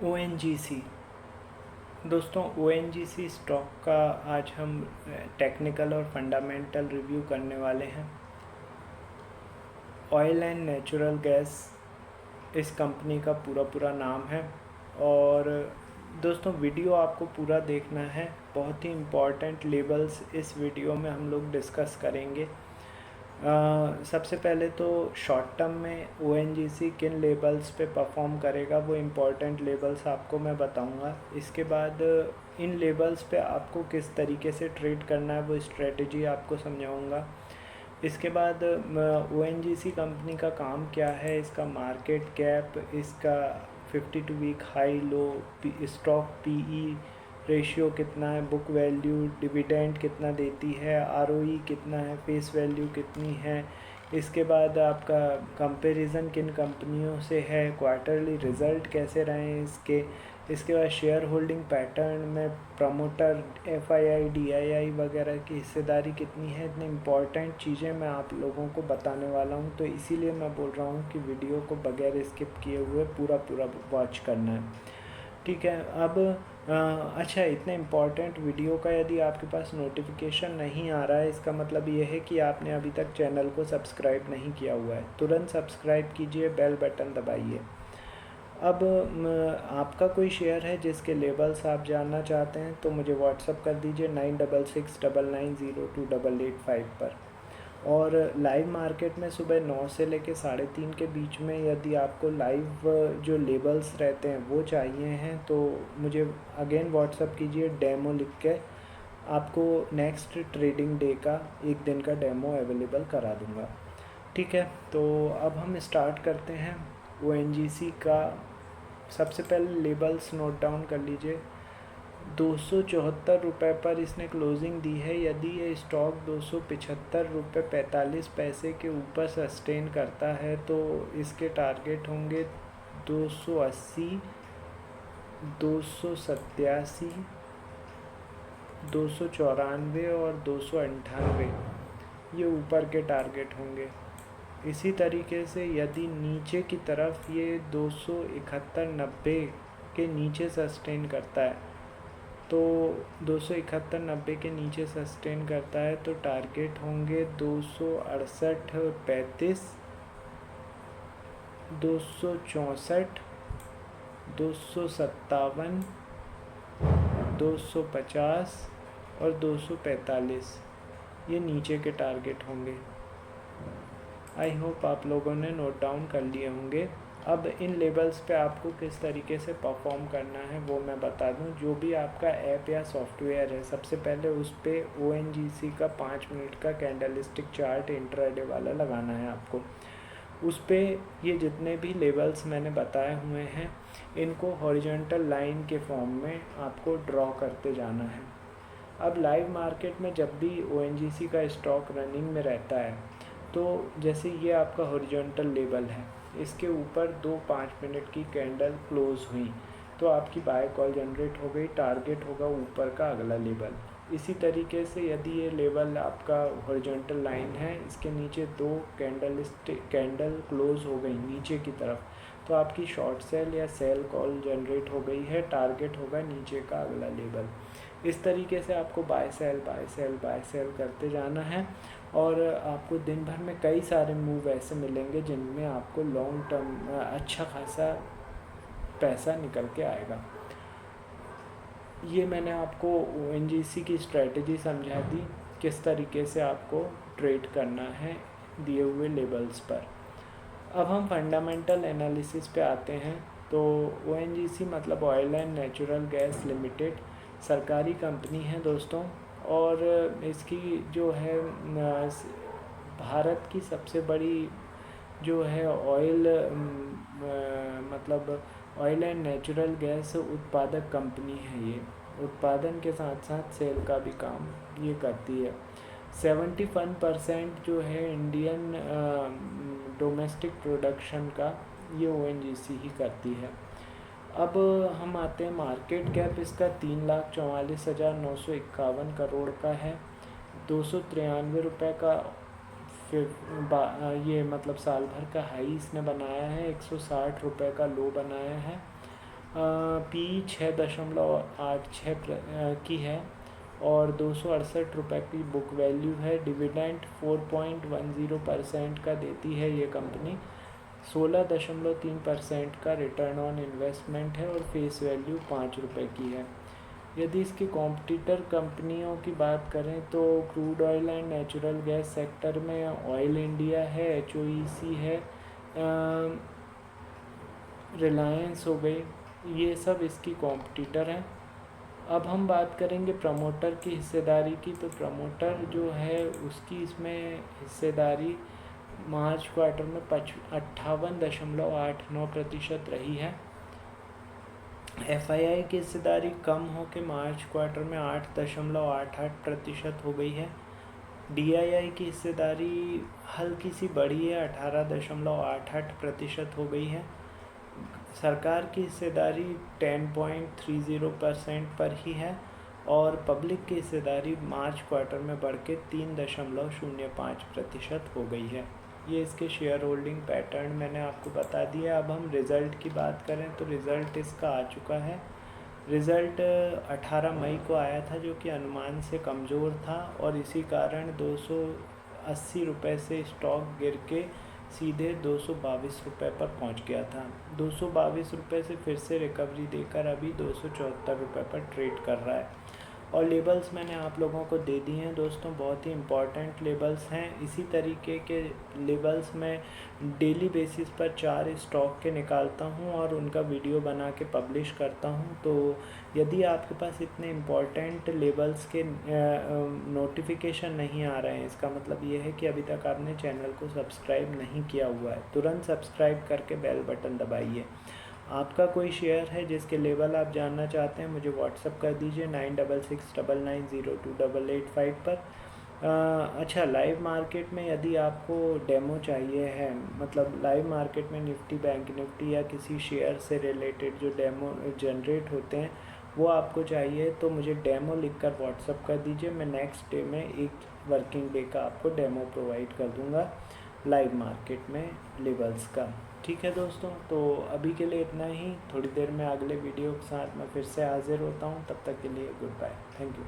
ONGC दोस्तों, ONGC stock का आज हम टेक्निकल और फंडामेंटल रिव्यू करने वाले हैं। ऑयल एंड नेचुरल गैस इस कंपनी का पूरा नाम है। और दोस्तों, वीडियो आपको पूरा देखना है। बहुत ही इम्पॉर्टेंट लेबल्स इस वीडियो में हम लोग डिस्कस करेंगे। सबसे पहले तो शॉर्ट टर्म में ONGC किन लेबल्स पे परफॉर्म करेगा वो इम्पॉर्टेंट लेबल्स आपको मैं बताऊंगा। इसके बाद इन लेबल्स पे आपको किस तरीके से ट्रेड करना है वो स्ट्रेटजी आपको समझाऊंगा। इसके बाद ONGC कंपनी का काम क्या है, इसका मार्केट कैप, इसका 52 week high low, stock PE ratio कितना है, बुक वैल्यू, डिविडेंड कितना देती है, ROE कितना है, फेस वैल्यू कितनी है। इसके बाद आपका कंपैरिजन किन कंपनियों से है, क्वार्टरली रिज़ल्ट कैसे रहे हैं इसके। इसके बाद शेयर होल्डिंग पैटर्न में प्रमोटर FII DII वगैरह की हिस्सेदारी कितनी है। इतनी इम्पॉर्टेंट चीज़ें मैं आप लोगों को बताने वाला हूँ, तो इसीलिए मैं बोल रहा हूँ कि वीडियो को बगैर स्किप किए हुए पूरा वॉच करना है। ठीक है। अब अच्छा, इतने इम्पॉर्टेंट वीडियो का यदि आपके पास नोटिफिकेशन नहीं आ रहा है, इसका मतलब ये है कि आपने अभी तक चैनल को सब्सक्राइब नहीं किया हुआ है। तुरंत सब्सक्राइब कीजिए, बेल बटन दबाइए। अब आपका कोई शेयर है जिसके लेबल्स आप जानना चाहते हैं तो मुझे व्हाट्सअप कर दीजिए 9669902885 पर। और लाइव मार्केट में सुबह 9 से लेकर 3:30 के बीच में यदि आपको लाइव जो लेबल्स रहते हैं वो चाहिए हैं तो मुझे अगेन व्हाट्सअप कीजिए, डेमो लिख के आपको नेक्स्ट ट्रेडिंग डे का एक दिन का डेमो अवेलेबल करा दूंगा। ठीक है, तो अब हम स्टार्ट करते हैं ONGC का। सबसे पहले लेबल्स नोट डाउन कर लीजिए। 274 रुपये पर इसने क्लोजिंग दी है। यदि ये स्टॉक 275 रुपये 45 पैसे के ऊपर सस्टेन करता है तो इसके टारगेट होंगे 280, 287, 294 और 298, ये ऊपर के टारगेट होंगे। इसी तरीके से यदि नीचे की तरफ ये 271.90 के नीचे सस्टेन करता है तो 271.90 के नीचे सस्टेन करता है तो टारगेट होंगे 268.35, 264, 257, 250 और 245, ये नीचे के टारगेट होंगे। आई होप आप लोगों ने नोट डाउन कर लिए होंगे। अब इन लेबल्स पे आपको किस तरीके से परफॉर्म करना है वो मैं बता दूं। जो भी आपका ऐप या सॉफ्टवेयर है, सबसे पहले उस पर ONGC का 5 मिनट का कैंडलस्टिक चार्ट इंट्राडे वाला लगाना है आपको। उस पर ये जितने भी लेबल्स मैंने बताए हुए हैं इनको हॉरिजॉन्टल लाइन के फॉर्म में आपको ड्रॉ करते जाना है। अब लाइव मार्केट में जब भी ONGC का स्टॉक रनिंग में रहता है तो जैसे ये आपका हॉरिजॉन्टल लेवल है, इसके ऊपर 2 5 मिनट की कैंडल क्लोज हुई तो आपकी बाय कॉल जनरेट हो गई, टारगेट होगा ऊपर का अगला लेवल। इसी तरीके से यदि ये लेवल आपका हॉरिजॉन्टल लाइन है, इसके नीचे 2 कैंडल क्लोज हो गई नीचे की तरफ तो आपकी शॉर्ट सेल या सेल कॉल जनरेट हो गई है, टारगेट होगा नीचे का अगला लेवल। इस तरीके से आपको बाय सेल करते जाना है और आपको दिन भर में कई सारे मूव ऐसे मिलेंगे जिनमें आपको लॉन्ग टर्म अच्छा खासा पैसा निकल के आएगा। ये मैंने आपको ONGC की स्ट्रेटजी समझा दी, किस तरीके से आपको ट्रेड करना है दिए हुए लेवल्स पर। अब हम फंडामेंटल एनालिसिस पे आते हैं। तो ONGC मतलब oil and natural gas limited सरकारी कंपनी है दोस्तों, और इसकी जो है भारत की सबसे बड़ी जो है ऑयल मतलब ऑयल एंड नेचुरल गैस उत्पादक कंपनी है। ये उत्पादन के साथ साथ सेल का भी काम ये करती है। 71% जो है इंडियन डोमेस्टिक प्रोडक्शन का ये ONGC ही करती है। अब हम आते हैं मार्केट कैप, इसका 3,44,951 करोड़ का है। 293 रुपये का ये मतलब साल भर का हाई इसने बनाया है, 160 रुपये का लो बनाया है। पी 6.86 की है और 268 रुपये की बुक वैल्यू है। डिविडेंड 4.10% का देती है ये कंपनी। 16.3% का रिटर्न ऑन इन्वेस्टमेंट है और फेस वैल्यू 5 रुपये की है। यदि इसकी कॉम्पिटिटर कंपनियों की बात करें तो crude oil and natural gas sector में ऑयल इंडिया है, HOEC है, रिलायंस हो गई, ये सब इसकी कॉम्पिटिटर हैं। अब हम बात करेंगे प्रमोटर की हिस्सेदारी की। तो प्रमोटर जो है उसकी इसमें हिस्सेदारी मार्च क्वार्टर में 58.89% रही है। FII की हिस्सेदारी कम होकर मार्च क्वार्टर में 8.88% हो गई है। DII की हिस्सेदारी हल्की सी बढ़ी है, 18.88% हो गई है। सरकार की हिस्सेदारी 10.30% पर ही है और पब्लिक की हिस्सेदारी मार्च क्वार्टर में बढ़ के 3.05% हो गई है। ये इसके शेयर होल्डिंग पैटर्न मैंने आपको बता दिया। अब हम रिज़ल्ट की बात करें तो रिज़ल्ट इसका आ चुका है। रिज़ल्ट 18 मई को आया था जो कि अनुमान से कमज़ोर था और इसी कारण 280 रुपये से स्टॉक गिर के सीधे 222 रुपये पर पहुंच गया था। 222 रुपये से फिर से रिकवरी देकर अभी 274 रुपये पर ट्रेड कर रहा है। और लेबल्स मैंने आप लोगों को दे दिए हैं दोस्तों, बहुत ही इम्पॉर्टेंट लेबल्स हैं। इसी तरीके के लेबल्स मैं डेली बेसिस पर 4 स्टॉक के निकालता हूं और उनका वीडियो बना के पब्लिश करता हूं। तो यदि आपके पास इतने इम्पॉर्टेंट लेबल्स के नोटिफिकेशन नहीं आ रहे हैं, इसका मतलब ये है कि अभी तक आपने चैनल को सब्सक्राइब नहीं किया हुआ है। तुरंत सब्सक्राइब करके बेल बटन दबाइए। आपका कोई शेयर है जिसके लेवल आप जानना चाहते हैं, मुझे व्हाट्सअप कर दीजिए 9669902885 पर। अच्छा, लाइव मार्केट में यदि आपको डेमो चाहिए है, मतलब लाइव मार्केट में निफ्टी, बैंक निफ्टी या किसी शेयर से रिलेटेड जो डेमो जनरेट होते हैं वो आपको चाहिए, तो मुझे डेमो लिखकर व्हाट्सअप कर दीजिए। मैं नेक्स्ट डे में एक वर्किंग डे का आपको डेमो प्रोवाइड कर दूँगा लाइव मार्केट में लेवल्स का। ठीक है दोस्तों, तो अभी के लिए इतना ही। थोड़ी देर में अगले वीडियो के साथ मैं फिर से हाजिर होता हूँ। तब तक के लिए गुड बाय, थैंक यू।